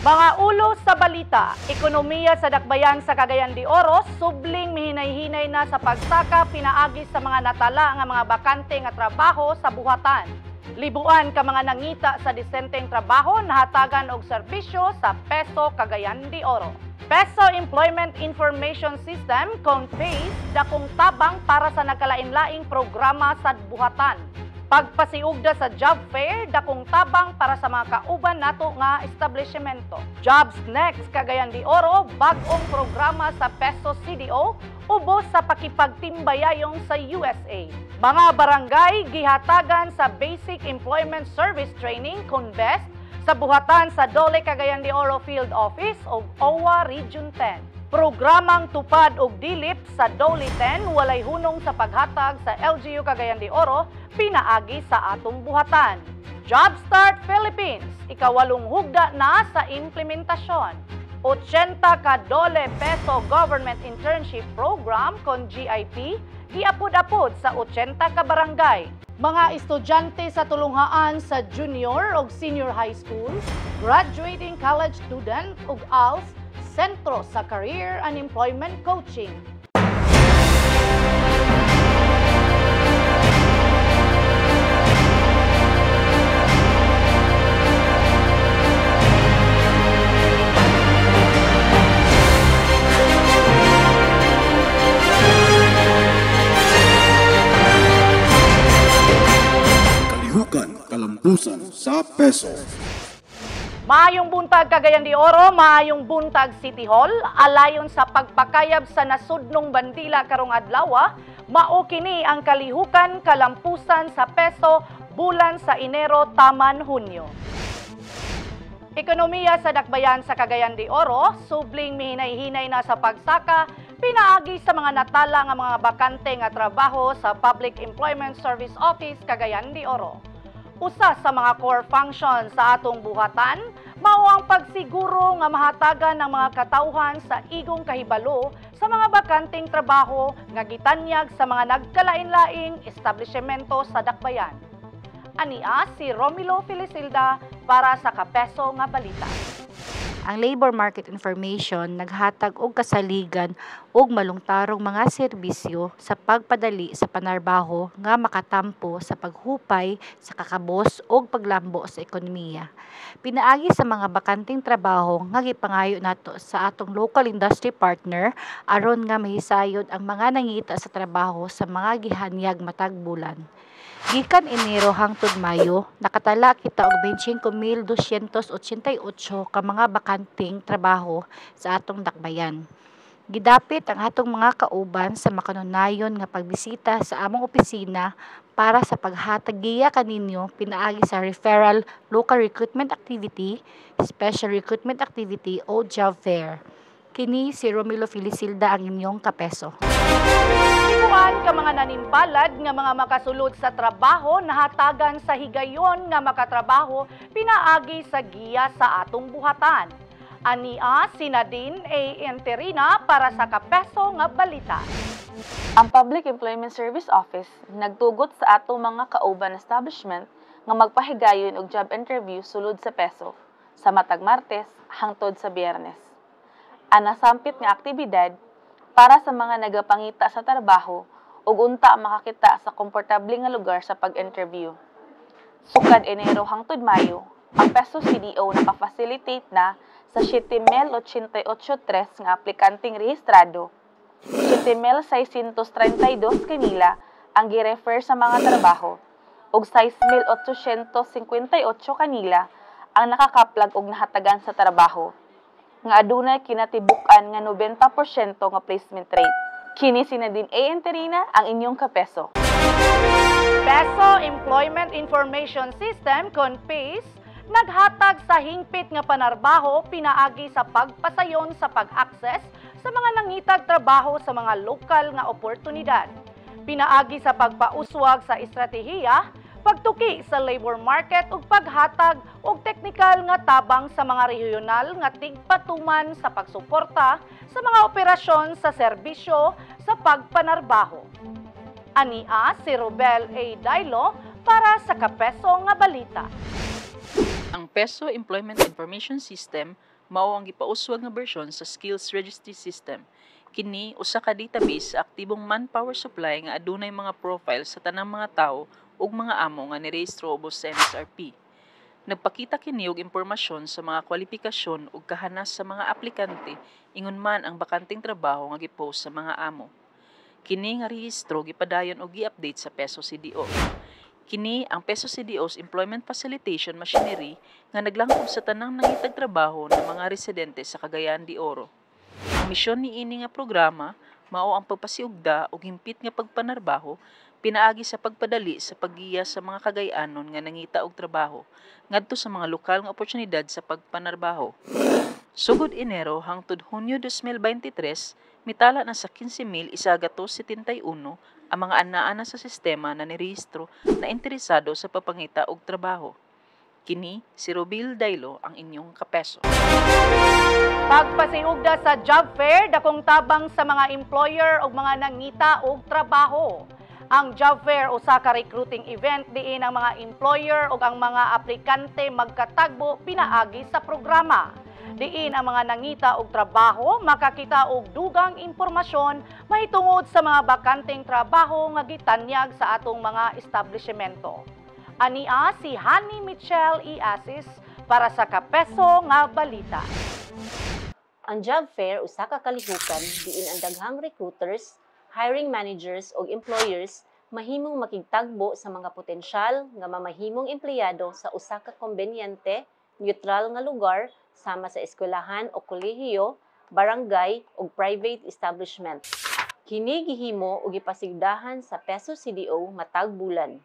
Mga ulo sa balita, ekonomiya sa dakbayan sa Cagayan de Oro, subling mihinay-hinay na sa pagsaka pinaagi sa mga natala nga mga bakante nga trabaho sa buhatan. Libuan ka mga nangita sa disenteng trabaho nahatagan og serbisyo sa Peso Cagayan de Oro. Peso Employment Information System, CONPACE, dakong tabang para sa nagkalain-laing programa sa buhatan. Pagpasiugda sa job fair, dakong tabang para sa mga kauban nato nga establishmento. Jobs Next Cagayan de Oro, bag-ong programa sa Peso CDO, ubos sa pakipagtimbayayong sa USA. Mga barangay gihatagan sa Basic Employment Service Training, CONBEST, sa buhatan sa Dole Cagayan de Oro Field Office o OWA Region 10. Programang tupad og dilip sa Dole 10 walay hunong sa paghatag sa LGU Cagayan de Oro pinaagi sa atong buhatan. Job Start Philippines, ikawalong hugda na sa implementasyon. 80 ka Dole Peso Government Internship Program kon GIP giapod-apod sa 80 ka barangay. Mga estudyante sa tulunghaan sa junior ug senior high school, graduating college student ug ALS, sentro sa Career and Employment Coaching. Kalihukan kalampusan sa Peso. Maayong buntag Cagayan de Oro, maayong buntag City Hall, alayon sa pagpakayab sa nasudnong bandila karong adlaw, mao kini ang kalihukan kalampusan sa Peso bulan sa Enero taman Hunyo. Ekonomiya sa dakbayan sa Cagayan de Oro, subling mihinay-hinay na sa pagsaka, pinaagi sa mga natala nga mga bakante nga trabaho sa Public Employment Service Office Cagayan de Oro. Usa sa mga core functions sa atong buhatan, mao ang pagsiguro nga mahatagan ng mga katawhan sa igong kahibalo sa mga bakanting trabaho nga gitanyag sa mga nagkalain-laing establishmento sa dakbayan. Ania si Romilo Filisilda para sa Kapeso nga balita. Ang labor market information naghatag og kasaligan og malungtarong mga serbisyo sa pagpadali sa panarbaho nga makatampo sa paghupay sa kakabos og paglambo sa ekonomiya. Pinaagi sa mga bakanting trabaho nga gipangayo nato sa atong local industry partner aron nga mahisayod ang mga nangita sa trabaho sa mga gihanyag matag bulan. Gikan Enero hangtod Mayo, nakatala kita og 25,288 ka mga bakanting trabaho sa atong dakbayan. Gidapit ang atong mga kauban sa makanunayon nga pagbisita sa among opisina para sa paghatag-giya kaninyo pinaagi sa referral, local recruitment activity, special recruitment activity o job fair. Kini si Romilo Filisilda ang inyong kapeso. Libuan ka mga nanimpalad nga mga makasulod sa trabaho nahatagan sa higayon nga makatrabaho pinaagi sa giya sa atong buhatan. Ania si Nadine A. Enterina para sa Kapeso nga balita. Ang Public Employment Service Office nagtugot sa atong mga kauban establishment nga magpahigayon og job interview sulod sa Peso sa matag Martes hangtod sa Biyernes. Ang nasampit nga aktibidad para sa mga nagapangita sa trabaho ug unta makakita sa komportable nga lugar sa pag-interview. Sukad Enero hangtod Mayo, ang Peso CDO naka-facilitate na sa 7,088 nga aplikanteng rehistrado. 7,632 kanila ang gi-refer sa mga trabaho ug 6,858 kanila ang nakakaplag og nahatagan sa trabaho nga adunay kinatibuk-an nga 90% nga placement rate. Kini si Nadine A. Enterina ang inyong kapeso. Peso Employment Information System, CONPACE, naghatag sa hingpit nga panarbaho pinaagi sa pagpasayon sa pag-access sa mga nangitag trabaho sa mga lokal nga oportunidad. Pinaagi sa pagpauswag sa estratehiya, pagtuki sa labor market ug paghatag og teknikal nga tabang sa mga regional nga tigpatuman sa pagsuporta sa mga operasyon sa serbisyo sa pagpanarbaho. Ania si Robel A. Dailo para sa Kapeso nga balita. Ang Peso Employment Information System mao ang gipauswag nga bersyon sa Skills Registry System. Kini usa ka database sa aktibong manpower supply nga adunay mga profile sa tanang mga tawo ug mga amo nga nirehistro ubos sa MSRP. Nagpakita kini og impormasyon sa mga kwalifikasyon ug kahanas sa mga aplikante ingon man ang bakanting trabaho nga gipost sa mga amo. Kini nga rehistro gipadayon og gi-update sa Peso CDO. Kini ang Peso CDO's Employment Facilitation Machinery nga naglangkob sa tanang nangitag trabaho ng mga residente sa Cagayan de Oro. Ang misyon niini nga programa mao ang pagpasiugda og himpit nga pagpanarbaho pinaagi sa pagpadali sa paggiya sa mga Cagayanon nga nangita og trabaho ngadto sa mga lokal nga oportunidad sa pagpanarbaho. Sugod Enero hangtod Hunyo 2023, mitala na sa 15,171 ang mga anaa sa sistema na nirehistro na interesado sa papangita og trabaho. Kini si Robil Dailo ang inyong kapeso. Pagpasiugda sa job fair, dakong tabang sa mga employer o mga nangita og trabaho. Ang job fair usa ka recruiting event diin ang mga employer o ang mga aplikante magkatagbo pinaagi sa programa. Diin ang mga nangita og trabaho makakita og dugang impormasyon mahitungod sa mga bakanteng trabaho nga gitanyag sa atong mga establishmento. Ania si Honey Michelle Iasis para sa Kapeso nga Balita. Ang job fair usa ka kalihukan diin ang daghang recruiters, hiring managers ug employers mahimong makigtagbo sa mga potensyal nga mamahimong empleyado sa usa ka kombenyente, neutral nga lugar sama sa eskwelahan o kolehiyo, barangay ug private establishment. Kini gihimo ug gipasigdahan sa Peso CDO matag bulan.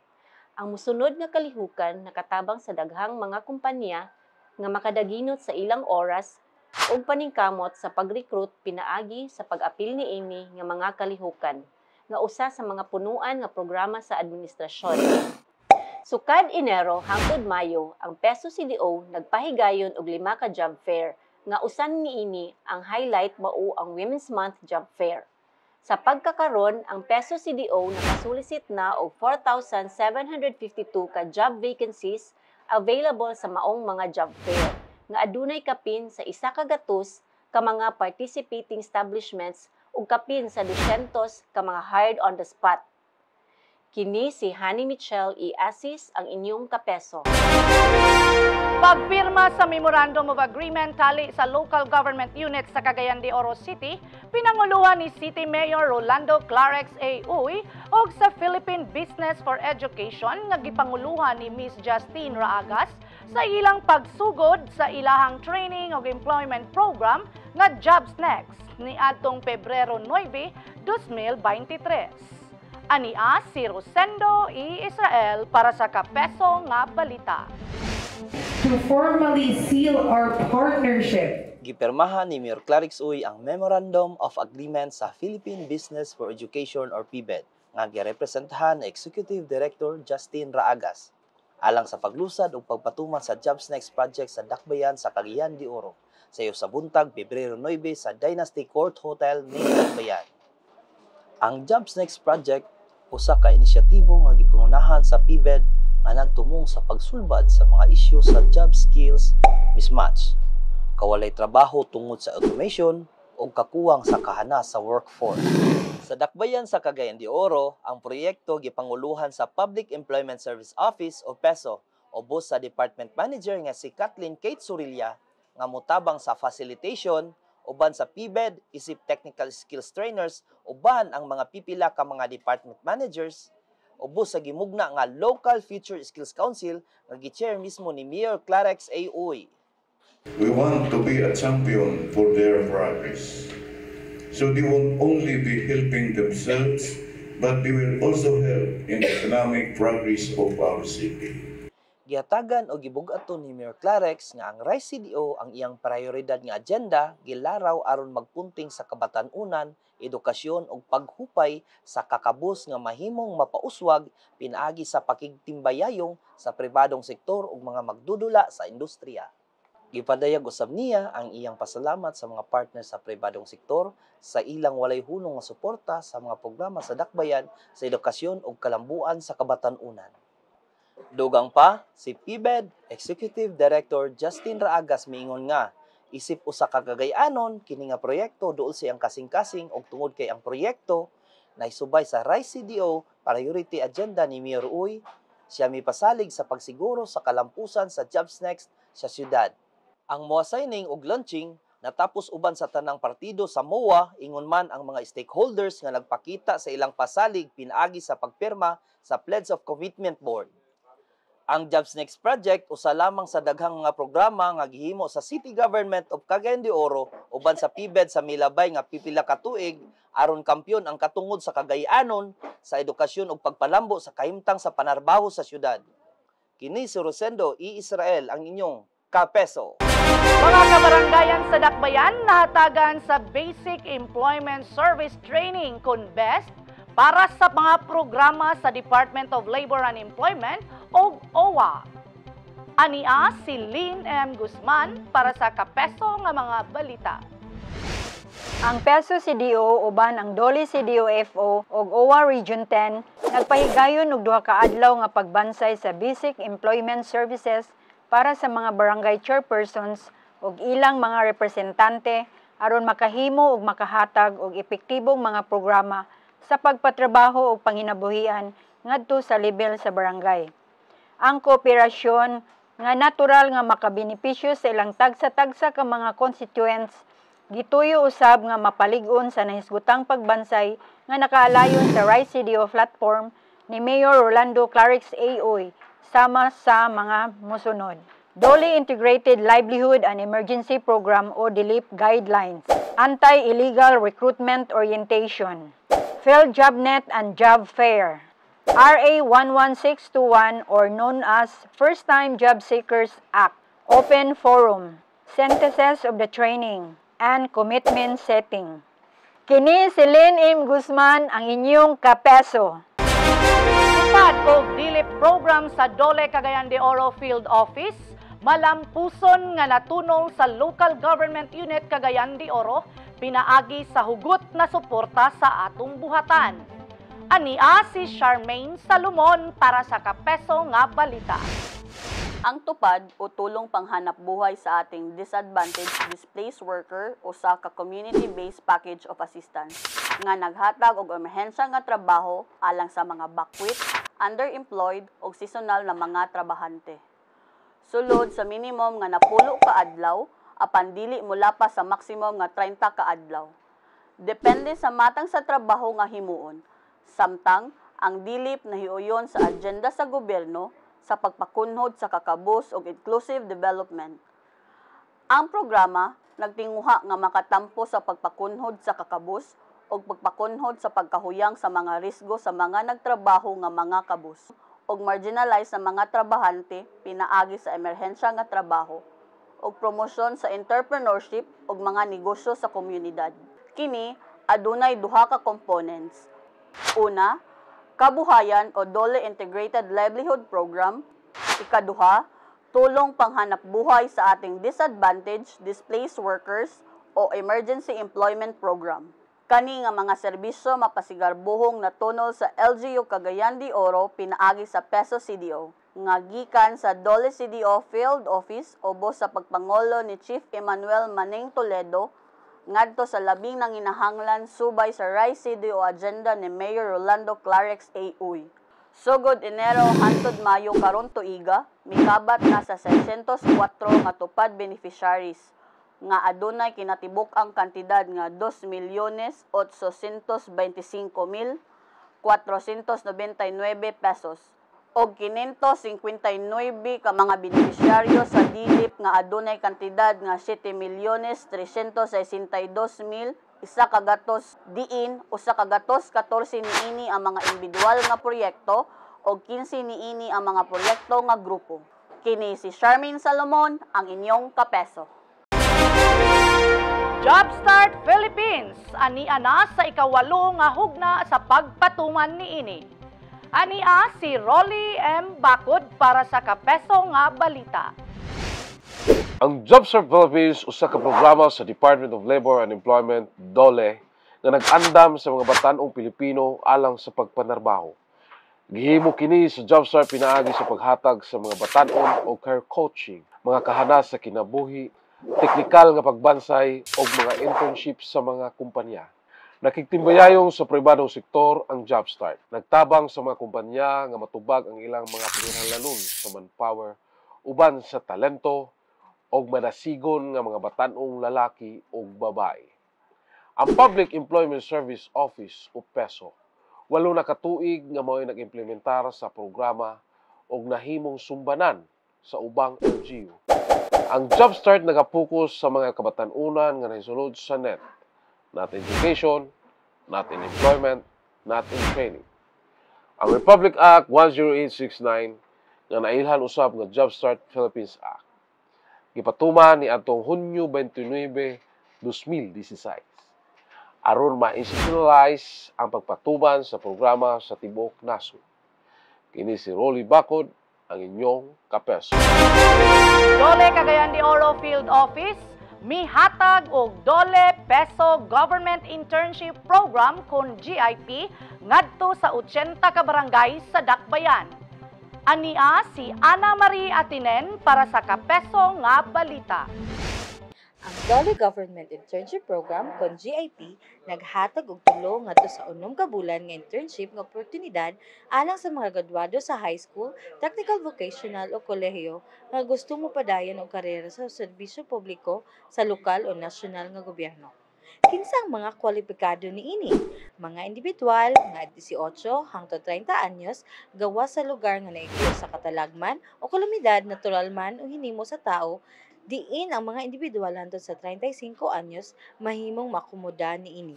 Ang mosunod nga kalihukan nakatabang sa daghang mga kompanya nga makadaginot sa ilang oras ug paningkamot sa pag-recruit pinaagi sa pag-apil niini nga mga kalihukan nga usa sa mga punuan nga programa sa administrasyon. Sukad Enero hangtod Mayo, ang Peso CDO nagpahigayon og 5 ka job fair nga usan niini ang highlight mao ang Women's Month Job Fair. Sa pagkakaron, ang Peso CDO nakasulisit na og 4,752 ka job vacancies available sa maong mga job fair nga adunay kapin sa 100 ka mga participating establishments ug kapin sa 200 ka mga hired on the spot. Kini si Honey Michelle Iasis ang inyong kapeso. Pagpirma sa Memorandum of Agreement tali sa local government unit sa Cagayan de Oro City, pinanguluhan ni City Mayor Rolando Clarex A. Uy og sa Philippine Business for Education nga gipanguluhan ni Miss Justine Raagas sa ilang pagsugod sa ilahang training ug employment program nga Jobs Next ni adtong Pebrero 9, 2023. Ania si Rosendo E. Israel para sa Kapeso nga Balita. To formally seal our partnership. Gipirmahan ni Mayor Clarix Uy ang Memorandum of Agreement sa Philippine Business for Education or PBED nga girepresentahan ni Executive Director Justine Raagas alang sa paglusad ug pagpatuman sa Jobs Next project sa Dakbayan sa Cagayan de Oro sayo sa buntag Pebrero 9 sa Dynasty Court Hotel ni Dakbayan. Ang Jobs Next project usa ka inisyatibo nga gipangunahan sa PBED nga nagtumong sa pagsulbad sa mga isyu sa job skills mismatch, kawalay trabaho tungod sa automation o kakuwang sa kahanas sa workforce. Sa Dakbayan sa Cagayan de Oro, ang proyekto gipanguluhan sa Public Employment Service Office o PESO ubos sa Department Manager nga si Kathleen Kate Surilla nga motabang sa facilitation uban sa PBED isip technical skills trainers uban ang mga pipila ka mga department managers ubos sa gimugna nga Local Future Skills Council nga gi-chair mismo ni Mayor Clarex A. Uy. We want to be a champion for their progress. So they won't only be helping themselves, but they will also help in the economic progress of our city. Gihatagan o gibug-aton ni Mayor Clarex nga ang RISE CDO ang iyang prioridad nga agenda gilaraw aron magpunting sa kabatan-unan, edukasyon ug paghupay sa kakabus nga mahimong mapauswag pinaagi sa pakigtimbayayong sa pribadong sektor ug mga magdudula sa industriya. Gipadayag usab niya ang iyang pasalamat sa mga partner sa pribadong sektor sa ilang walay hunong nga suporta sa mga programa sa Dakbayan sa edukasyon ug kalambuan sa kabatan-unan. Dugang pa, si PBED Executive Director Justine Raagas miingon nga, Isip usa ka kagayanon kini nga proyekto duol siyang kasing-kasing og tungod kay ang proyekto naisubay sa RICE CDO priority agenda ni Mayor Uy, siya mipasalig sa pagsiguro sa kalampusan sa Jobs Next sa syudad. Ang MOA signing ug launching natapos uban sa tanang partido sa MOA ingon man ang mga stakeholders nga nagpakita sa ilang pasalig pinaagi sa pagpirma sa Pledge of Commitment Board. Ang Jobs Next project usa lamang sa daghang mga programa nga gihimo sa City Government of Cagayan de Oro uban sa PIBED sa milabay nga pipila ka tuig aron kampyon ang katungod sa kagayanon sa edukasyon ug pagpalambo sa kahimtang sa panarbaho sa syudad. Kini si Rosendo E. Israel ang inyong kapeso. Mga kabaranggayan sa Dakbayan nahatagan sa Basic Employment Service Training (BEST) para sa mga programa sa Department of Labor and Employment o OWA. Ania si Lynn M. Guzman para sa kapeso nga mga balita. Ang PESO CDO uban ang DOLE CDO-FO ug OWA Region 10 nagpahigayon og duha ka adlaw nga pagbansay sa Basic Employment Services para sa mga barangay chairpersons ug ilang mga representante aron makahimo ug makahatag og epektibong mga programa sa pagpatrabaho ug panginabuhian ngadto sa level sa barangay. Ang kooperasyon nga natural nga makabenepisyo sa ilang tagsa-tagsa ka mga constituents gituyo usab nga mapalig-on sa nahisgutang pagbansay nga nakaalayon sa RICE CDO platform ni Mayor Rolando Clarix AOy sama sa mga mosunod. DOLE Integrated Livelihood and Emergency Program o DILIP Guidelines, Anti-Illegal Recruitment Orientation, PhilJobNet and Job Fair, RA 11621 or known as First Time Job Seekers Act, Open Forum, Synthesis of the Training, and Commitment Setting. Kini si Lynn M. Guzman ang inyong kapeso. Tupad og DILIP program sa DOLE Cagayan de Oro Field Office, malampuson nga natunong sa Local Government Unit Cagayan de Oro, pinaagi sa hugot na suporta sa atong buhatan. Ania si Charmaine Salomon para sa kapeso nga balita. Ang tupad o tulong panghanap buhay sa ating disadvantaged displaced worker o sa community-based package of assistance nga naghatag og emerhensya nga trabaho alang sa mga bakwit, underemployed o seasonal na mga trabahante. Sulod sa minimum nga napulo ka adlaw apan dili mula pa sa maximum nga 30 ka adlaw. Depende sa matang sa trabaho nga himuon. Samtang ang DILIP nahiuyon sa agenda sa gobyerno sa pagpakunhod sa kakabus ug inclusive development. Ang programa nagtinguha nga makatampo sa pagpakunhod sa kakabus ug pagpakunhod sa pagkahuyang sa mga risgo sa mga nagtrabaho nga mga kabus ug marginalized na mga trabahante pinaagi sa emerhensya nga trabaho ug promosyon sa entrepreneurship ug mga negosyo sa komunidad. Kini adunay duha ka components. Una, kabuhayan o DOLE Integrated Livelihood Program. Ikaduha, tulong panghanap buhay sa ating disadvantaged displaced workers o Emergency Employment Program. Kani nga mga serbisyo mapasigarbuhong natunol sa LGU Cagayan de Oro pinaagi sa PESO CDO nga gikan sa DOLE CDO Field Office ubos sa pagpangolo ni Chief Emmanuel Maneng Toledo ngadto sa labing nanginahanglan subay sa RICE CDO agenda ni Mayor Rolando Clarix AOy. Sugod Enero hangtod Mayo karon tuiga, mikabat na sa 604 nga tupad beneficiaries nga adunay kinatibuk ang kantidad nga 2,825,499 pesos og 559 ka mga beneficiaryo sa DILIP nga adunay kantidad nga 7,362,000 isa kagatos diin usa kagatos 14 niini ang mga individual nga proyekto og 15 niini ang mga proyekto nga grupo. Kini si Charmaine Salomon ang inyong kapeso. Jobstart Philippines, ania na sa ikawalo nga hugna sa pagpatuman niini. Ania si Rolly M. Bacod para sa kapeso nga balita. Ang Jobstart Philippines usa ka programa sa Department of Labor and Employment DOLE nga nag-andam sa mga batan-ong Pilipino alang sa pagpanarbaho. Gihimo kini sa Jobstart pinaagi sa paghatag sa mga batan-on o career coaching, mga kahanas sa kinabuhi, teknikal nga pagbansay o mga internship sa mga kumpanya. Nakiktimbayayong sa pribadong sektor ang JobStart. Nagtabang sa mga kumpanya nga matubag ang ilang mga pinanghalanon sa manpower uban sa talento o manasigon nga mga batanong lalaki o babae. Ang Public Employment Service Office o PESO, 8 na katuig nga mao'y nag-implementar sa programa o nahimong sumbanan sa ubang LGU. Ang JobStart nagapokus sa mga kabatanunan nga nahisulod sa NET, not education, not in employment, not in training. Ang Republic Act 10869 nga nailhan usab nga JobStart Philippines Act. Gipatuman ni atong Hunyo 29, 2016. Aron ma-institutionalize ang pagpatuban sa programa sa tibuok nasod. Kini si Rolly Bacod, ang inyong kapeso. Dole Cagayan de Oro Field Office mihatag og Dole Peso Government Internship Program kon GIP ngadto sa 80 ka barangay sa Dakbayan. Ania si Ana Marie Atinen para sa Kapeso nga balita. Ang Dole Government Internship Program kon GIP naghatag og tulo ngadto sa 6 ka bulan nga internship nga oportunidad alang sa mga graduado sa high school, technical vocational o kolehiyo nga gusto mo padayon og karera sa serbisyo publiko sa lokal o nasyonal nga gobyerno. Kinsa ang mga kwalipikado niini? Mga individual nga 18 hangtod 30 anyos gawas sa lugar nga naigyo sa katalagman o kalamidad natural man o hinimo sa tao. Diin ang mga individual hangtod sa 35 anyos mahimong makomoda niini.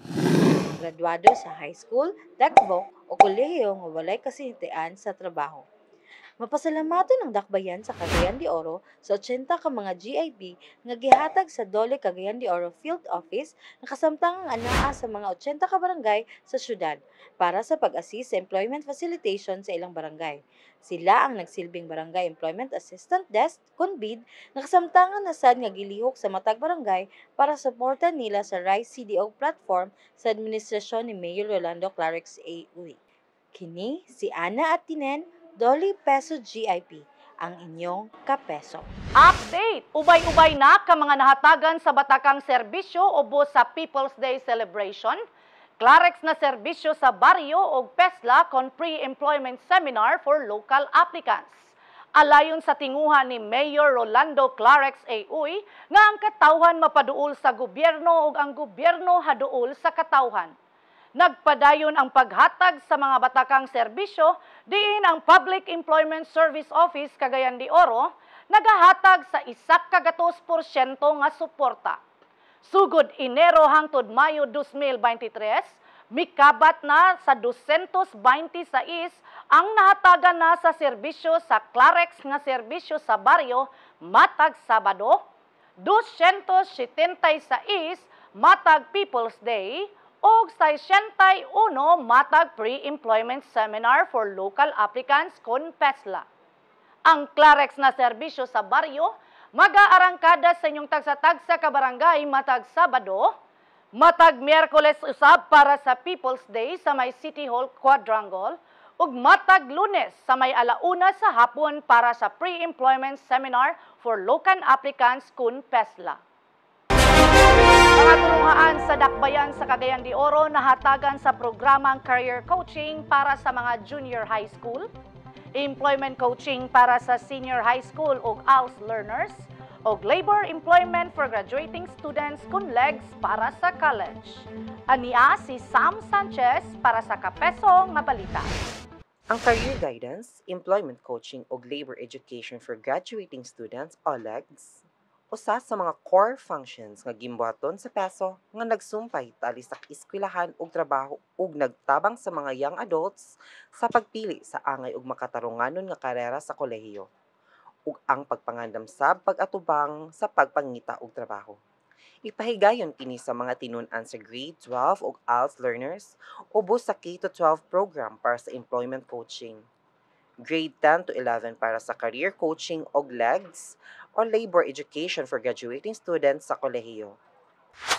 Graduado sa high school, tekvok o kolehiyo nga walay kasintian sa trabaho. Mapasalamaton ang Dakbayan sa Cagayan de Oro sa 80 ka mga GIP nga gihatag sa Dole Cagayan de Oro Field Office nga kasamtangang anaa sa mga 80 ka barangay sa syudad para sa pag-assist sa employment facilitation sa ilang barangay. Sila ang nagsilbing Barangay Employment Assistant Desk, KONBID, na kasamtangan na sad nga gilihok sa matag barangay para suportan nila sa RISE CDO platform sa administrasyon ni Mayor Rolando Clarix A. Uy. Kini si Ana Atinen, Dole Peso GIP, ang inyong kapeso. Update! Ubay-ubay na ka mga nahatagan sa batakang serbisyo ubos sa People's Day celebration. Clarex na serbisyo sa baryo o PESLA kon pre-employment seminar for local applicants. Alayon sa tinguhan ni Mayor Rolando Clarix A. Uy nga ang katawhan mapaduol sa gobyerno ug ang gobyerno haduol sa katawhan. Nagpadayon ang paghatag sa mga batakang serbisyo diin ang Public Employment Service Office Cagayan de Oro nagahatag sa 1% nga suporta. Sugod Enero hangtod Mayo 2023, mikabat na sa 226 ang nahatagan na sa serbisyo sa Clarex nga serbisyo sa baryo matag Sabado, 276 matag People's Day, o 61 matag pre-employment seminar for local applicants kon PESLA. Ang Clarex na serbisyo sa baryo mag-aarangkada sa inyong tagsa-tagsa ka barangay matag Sabado, matag Miyerkules usab para sa People's Day sa may City Hall Quadrangle, ug matag Lunes sa may alauna sa hapon para sa pre-employment seminar for local applicants kun PESLA. Mga tulungaan sa Dakbayan sa Cagayan de Oro nahatagan sa programang Career Coaching para sa mga junior high school, Employment Coaching para sa senior high school ug ALS learners, ug Labor Employment for graduating students kun LEGS para sa college. Ania si Sam Sanchez para sa Kapeso nga balita. Ang Career Guidance, Employment Coaching ug Labor Education for graduating students o LEGS usa sa mga core functions nga gimbuhaton sa PESO nga nagsumpay tali sa eskwelahan ug trabaho ug nagtabang sa mga young adults sa pagpili sa angay ug makatarunganon nga karera sa kolehiyo ug ang pagpangandam sa pag-atubang sa pagpangita og trabaho. Ipahigayon kini sa mga tinun-an sa grade 12 ug ALS learners ubos sa K-12 program para sa employment coaching. Grade 10 to 11 para sa career coaching og LEGS o Labor Education for graduating students sa kolehiyo.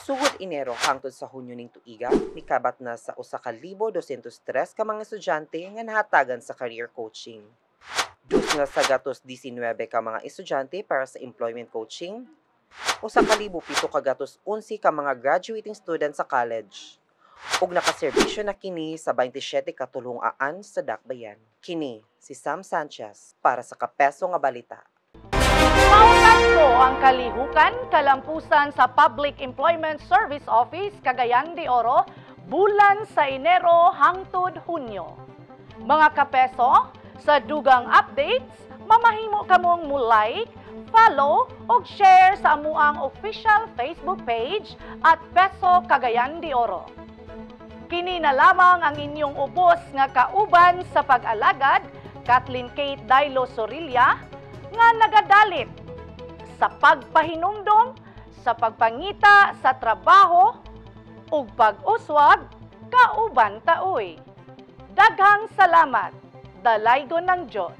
Sugod Enero hangtod sa Hunyo ning tuiga, mikabat na sa 1,203 ka mga estudyante nga nahatagan sa career coaching. Dus nga sa gatos 19 ka mga estudyante para sa employment coaching, 1,711 ka mga graduating students sa college. Ug nakaserbisyo na kini sa 27 katulungaan sa Dakbayan. Kini si Sam Sanchez para sa Kapeso nga Balita. Mautan ko ang kalihukan kalampusan sa Public Employment Service Office Cagayan de Oro bulan sa Enero hangtod Hunyo. Mga kapeso, sa dugang updates, mamahimo kamong mo-like, follow o share sa amuang official Facebook page at Peso Cagayan de Oro. Kini na lamang ang inyong ubos nga kauban sa pag-alagad, Kathleen Kate Dailo Sorilla, nga nagadalit sa pagpahinumdom, sa pagpangita sa trabaho ug pag-uswag kauban taoy. Daghang salamat, dalaygon ng Diyos.